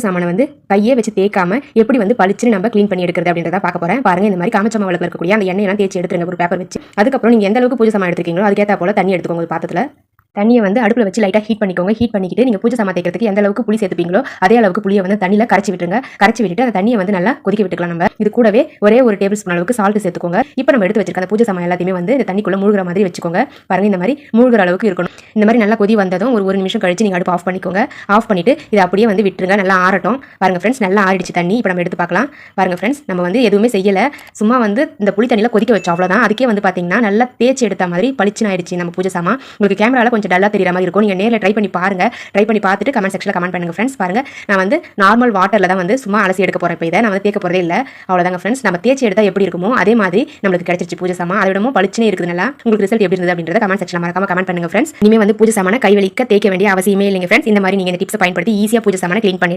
சாமானை வந்து கையே வச்சு தேய்க்காம எப்படி வந்து பளிச்சுன்னு நம்ம க்ளீன் பண்ணி எடுக்கிறது அப்படின்றத பார்க்க போறேன். பாருங்க, இந்த மாதிரி காமிச்ச மாவுல இருக்கக்கூடிய அந்த எண்ணெயெல்லாம் தேய்ச்சி எடுத்துருங்க ஒரு பேப்பர் வச்சு. அதுக்கப்புறம் நீங்க எந்த அளவுக்கு பூஜை சாமான் எடுத்துருக்கீங்களோ அதுக்கேற்ற போல தண்ணி எடுத்துக்கோங்க ஒரு பாத்திரத்துல. தண்ணியை வந்து அடுப்பில் வச்சு லைட்டாக ஹீட் பண்ணிக்கோங்க. ஹீட் பண்ணிக்கிட்டு நீங்கள் பூஜை சாமான் தேய்க்கிறதுக்கு எந்த அளவுக்கு புளி சேர்த்துப்பீங்களோ அதே அளவுக்கு புளியை வந்து தண்ணியில் கரைச்சி விட்டுருங்க. கரைச்சி விட்டுட்டு அந்த தண்ணியை வந்து நல்லா கொதிக்க விட்டுக்கலாம். நம்ம இது கூடவே ஒரே ஒரு டேபிள் ஸ்பூன் அளவுக்கு சால்ட் சேர்த்துக்கோங்க. இப்போ நம்ம எடுத்து வச்சிருக்க அந்த பூஜை சாமான் எல்லாத்தையுமே வந்து இந்த தண்ணிக்குள்ள மூழ்கிற மாதிரி வச்சுக்கோங்க. பாருங்க, இந்த மாதிரி மூழ்கிற அளவுக்கு இருக்கணும். இந்த மாதிரி நல்லா கொதி வந்ததும் ஒரு நிமிஷம் கழிச்சு நீங்கள் அடுப்பு ஆஃப் பண்ணிக்கோங்க. ஆஃப் பண்ணிட்டு இதை அப்படியே வந்து விட்டுருங்க, நல்லா ஆறட்டும். பாருங்க ஃப்ரெண்ட்ஸ், நல்லா ஆறிடுச்சு தண்ணி. இப்போ நம்ம எடுத்து பார்க்கலாம். பாருங்க ஃப்ரெண்ட்ஸ், நம்ம வந்து எதுவுமே செய்யலை, சும்மா வந்து இந்த புளி தண்ணியில் கொதிக்க வச்சோம், அவ்வளோதான். அதுக்கே வந்து பார்த்தீங்கன்னா நல்லா தேய்ச்சி எடுத்த மாதிரி பளிச்சுன்னு ஆயிடுச்சு நம்ம பூஜை சாமான். உங்களுக்கு கேமரால கொஞ்சம் டல்லா தெரியுற மாதிரி இருக்கும். நீங்க நேர்ல ட்ரை பண்ணி பாருங்க. ட்ரை பண்ணி பார்த்துட்டு கமெண்ட் செக்ஷன்ல கமெண்ட் பண்ணுங்க ஃப்ரெண்ட்ஸ். பாருங்க, நான் வந்து நார்மல் வாட்டர்ல தான் வந்து சும்மா அலசி எடுக்க போறேன். இப்போ இதை நான் வந்து தேய்க்க போறதே இல்லை, அவ்வளவுதாங்க ஃப்ரெண்ட்ஸ். நம்ம தேய்ச்சி எடுத்தா எப்படி இருக்குமோ அதே மாதிரி நம்மளுக்கு கிடைச்சிருச்சு பூஜை சாமான். அதை விடவும் பளிச்சுனே இருக்குது. நல்லா உங்களுக்கு ரிசல்ட் எப்படி இருந்தது அப்படின்றத கமெண்ட் செக்ஷன்ல மறக்காம கமெண்ட் பண்ணுங்க ஃப்ரெண்ட்ஸ். இனிமே வந்து பூஜை சாமான கை வலிக்க தேய்க்க வேண்டிய அவசியமே இல்லைங்க ஃப்ரெண்ட்ஸ். இந்த மாதிரி நீங்க இந்த டிப்ஸ் பயன்படுத்தி ஈஸியா பூஜை சாமான க்ளீன் பண்ணி